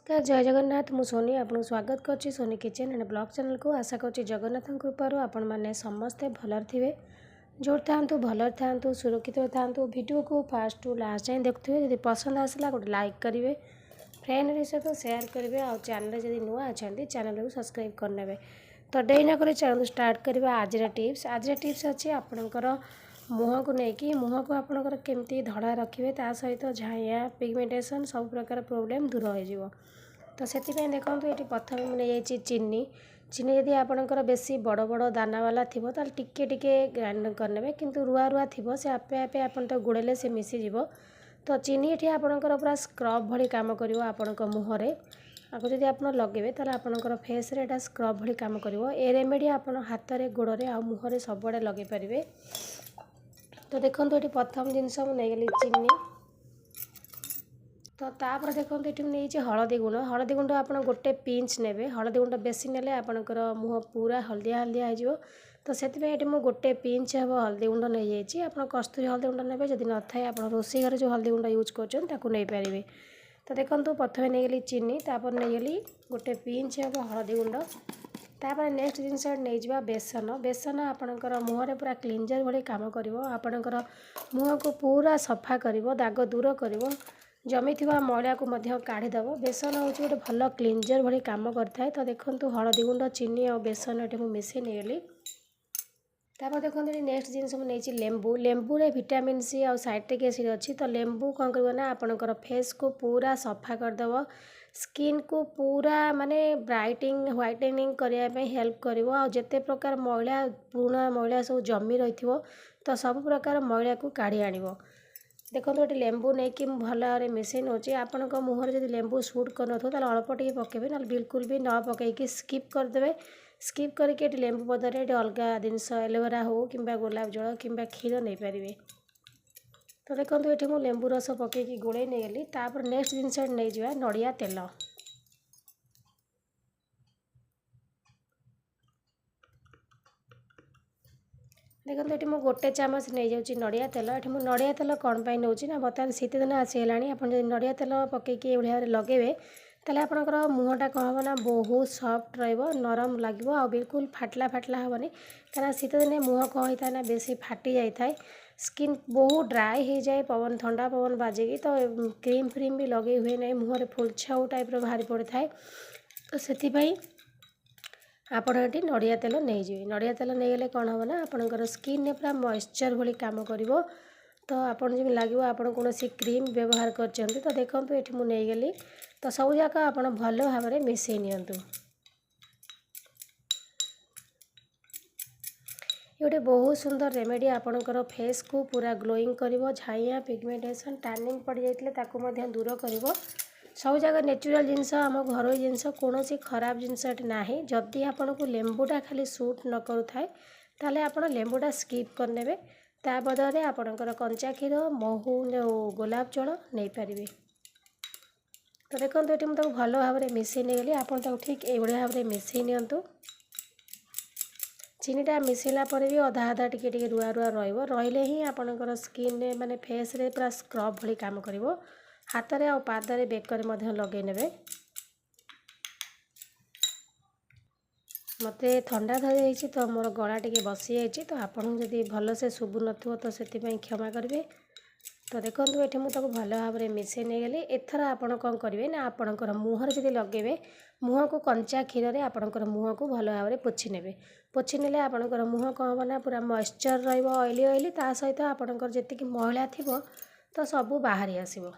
नमस्कार जय जगन्नाथ मु सोनी आपको स्वागत करुच्ची Soni kitchen and blog channel को आशा करुच्ची जगन्नाथ कृपार आपण मैंने समस्ते भलर थे जो था भलर था सुरक्षित था वीडियो को फास्ट टू लास्ट जाए देखुए जब पसंद आसला गोटे लाइक करेंगे फ्रेंड सहित शेयर करेंगे आ चैनल जब नुआ अच्छा चैनल को सब्सक्राइब करने तो डेना कर चैनल स्टार्ट करवा आज टिप्स अच्छी आपणकर मुह को लेकिन मुह को आपणकर केमती धड़ा रखिए ता सहित झाइया पिगमेंटेशन सब प्रकार प्रोब्लेम दूर हो तो से देखो ये प्रथम मुझे चीनी चीनी यदि आपणकर बेसी बड़ बड़ दाना वाला थी टिके टिके ग्राइंड करने किंतु रुआ रुआ थी से आपे आपे आपन तो गुड़ेले से मिसीज तो चीनी ये आपणकर पूरा स्क्रब भली काम कर आपण मुहरे आपको जब आप लगे तो आपणकर फेस रे स्क्रब भली काम कर ए रेमेडी आप हाथ में गोड़े आ मुहरे सबुआड़े लगे पारे। तो देखो ये प्रथम जिनस मुझे चीनी तो तापर देखो ये नहीं हलदी गुंड आप गोटे पिंच ने हलदी गुंड बेसी ने आपणकर मुह पूरा हल्दिया हल्दिया हो तो से मुझे गोटे पिंच हम हलदी गुंड नहीं जाइए आप कस्तूरी हलदी गुंड ने जब न था आप रोषे घर जो हलदी गुंड यूज कर तो देखो प्रथम नहीं गली चीनी तापर नहीं गली गोटे पिंच हम हलदी गुंड तापर नेक्स्ट जिनस नहीं जावा बेसन बेसन आपणकर मुहरे पूरा क्लींजर भली काम कर आपणकर मुह को पूरा सफा कर दाग दूर कर जमी थी मैला को काढ़ीदेव बेसन हूँ गोटे भल क्लींजर भली काम करता है। तो देखो हलदी गुंड चीनी और बेसन ये मिसे नहीं तापर देखो नेक्स्ट जिनस मुझे लेंबू लेंबू रे विटामिन सी और साइट्रिक एसिड अच्छी तो लेंबू कौन कर आपणकर फेस को पूरा सफा करदेव स्किन को पूरा माने ब्राइटिंग व्हाइटनिंग करने हेल्प कर जिते प्रकार मैला पुराना मैला सब जमी रही तो सब प्रकार मैला को काढ़ी आण देखो गोटे लेंबू नहीं कि भल भाव मिसई नौचे आपण मुहर जब लेंबू सुट कर अल्प टे पकेबे ना बिल्कुल भी न पकईकि स्किप करदे स्किप करके लेंबू बदले अलग जिनस एलोवेरा हो कि गोलाप जल कि क्षीर नहीं पारे। तो देखो ये मुझे लेंबू रस पकईकि गोड़े नहीं गली तापर नेक्स्ट जिनस नहीं जावा नड़िया तेल देखो ये मुझे गोटे चामच नहीं जाऊँगी नड़िया तेल ये मुझे नड़िया तेल कौन पाई नौची ना बर्तमान शीत दिन आसीगला आप नड़िया तेल पकईकि भाव में लगेबे ताले आपणकर मुहटा कौन हम ना बहुत सफ्ट नरम लगे आ बिल्कुल फाटला फाटला हेनी क्या शीत दिन मुह कौन होता है ना बेसी फाटी जाए स्किन बहुत ड्राए हो जाए पवन ठंडा पवन बाजिकी तो क्रीम फ्रीम भी लगे हुए ना मुहर फुलछाऊ टाइप बाहरी पड़ता है तो से आपण ये नड़िया तेल नहीं जाए नड़िया तेल नहीं गले कौन हम ना आपणकर स्किन ने पूरा मॉइस्चर भली काम कर तो आपन जब लगे आप कौन क्रीम व्यवहार कर तो देखो ये मुझे नहीं गली तो सब जाक आप भल भाव में मिसई नियंतु गोटे बहुत सुंदर रेमेडी आपणकर फेस को पूरा ग्लोइंग कर झाइया पिगमेंटेशन टैनिंग पड़ जाते दूर कर सब जगह नेचुरल जिनस आम घर जिनस कौन खराब जिनस ना जदि आपन को लेंबूटा खाली सूट न करूए ताले आप लेंबूटा स्किप करने ता बदले आपणकर कंचा क्षीर महू गोलाप जल नहीं पारे। तो देखो ये मुझे भल भाव में मिसई नहीं गली आप ठीक ये भाव में मिसई नियंतु चीनीटा मिसैला भी अधा अधा टिके टिके रुआ रुआ रही ही आपणकर स्किन माने फेस रे पूरा स्क्रब भली काम कर हाथ में आ पादरे बेकर लगे ने मत ठंडा धरी जाइए तो मोर गला टिके बसी जाइए तो आपन जदि भल से शुभु न तो से क्षमा करेंगे। तो देखो ये मुझे भल भाव में मिसई नहीं गली एथर आपड़ कौन करेंगे ना आपणकर मुहर जब लगे मुह को कंचा क्षीर में आपणकर मुह को भल भाव में पोछि ने आपणकर मुह कौन हम ना पूरा मॉइस्चर रॉयली ऑयली ता सहित आपणकर जी मैला थी तो सबू बाहरी आसो।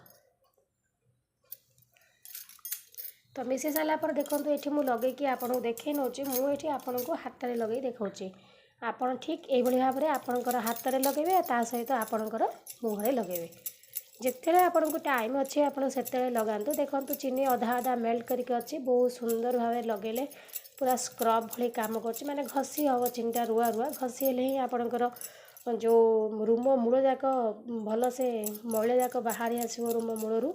तो मिसई सारापर देखो ये मुझे लगे आपको देखे नौची मुझे आपन को हाथ में लगे देखा आपड़ ठीक ये भाव में आपणकर हाथ में लगे ता सहित आपणकर मुहरे लगे जिते आपन को टाइम अच्छे आप लगातु देखो चीनी अधा अधा मेल्ट करके अच्छी बहुत सुंदर भाव लगेले पूरा स्क्रब भली काम कर माने घसी हम चीनीटा रुआ रुआ घसी हेले ही आपणकर जो रूम मूल जाक भल से मैला जाक बाहरी आसो रूम मूलरू।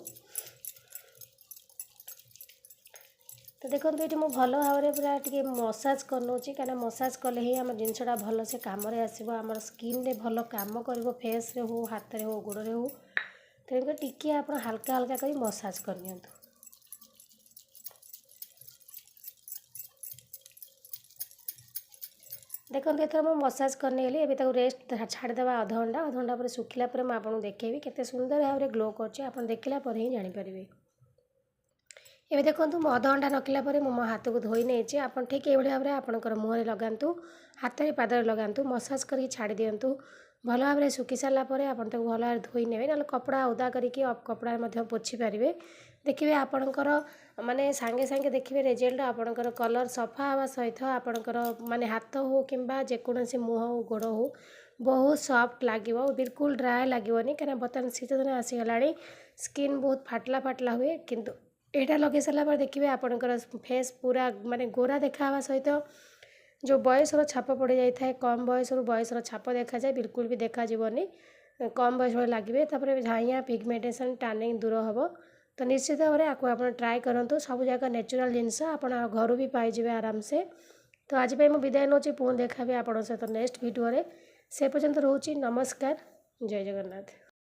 तो देखो ये मुझे भल भाव में पूरा टी मसाज करनौची कहीं मसाज कले ही आम जिनसा भल से कम आसो आम स्किन रे भल काम कर फेस रे हो हाथ में हो गोड़े हो तेणुकर टिके आप हल्का हल्का कर मसाज करनी। देखते एथर मैं मसाज करने गली एवं ताको रेस्ट छाड़देवा अधघंटा पर सुखिला पर मैं आपको देखेबी केते सुंदर भाव में ग्लो कर देखला पर ही जानीपारे। एवं देखो मो अधघंटा रखला मो हाथ को धोई नहीं आप ठीक ये भाव में आपंकर मुहर लगातु हाथ में पाद लगातु मसाज कर छाड़ दिंतु भल भाव में सुखी सारापर आप भल भाव धोई ने ना कपड़ा उदा करके कपड़ा पोछि पारे। देखिए आपणकर माने सांगे सांगे देखिए रिजल्ट आपणकर कलर सफा हवा सहित आपणकर माने हाथ हो कि जेकोसी मुह हो गोड़ हो बहुत सॉफ्ट लगे बिल्कुल ड्राए लगेनि कहीं बर्तमान शीत दिन आसीगला स्किन बहुत फाटला फाटला हुए किंतु यहाँ लगे सारापर देखिए आपणकर फेस पूरा माने गोरा देखा सहित जो बयसर छाप पड़ जाए कम बयसर छाप देखा जाए बिल्कुल भी देखाଯିबनी कम बयस लगे तापर झाइया पिगमेंटेशन टैनिंग दूर हम तो निश्चित भाव में आप ट्राए करूँ सब जगह नेचुरल जिनस आप घर भी पाइबे आराम से। तो आज मुझे विदाय नौ पुणी देखा आप सहित नेक्स्ट वीडियो से पर्यंत रोची नमस्कार जय जगन्नाथ।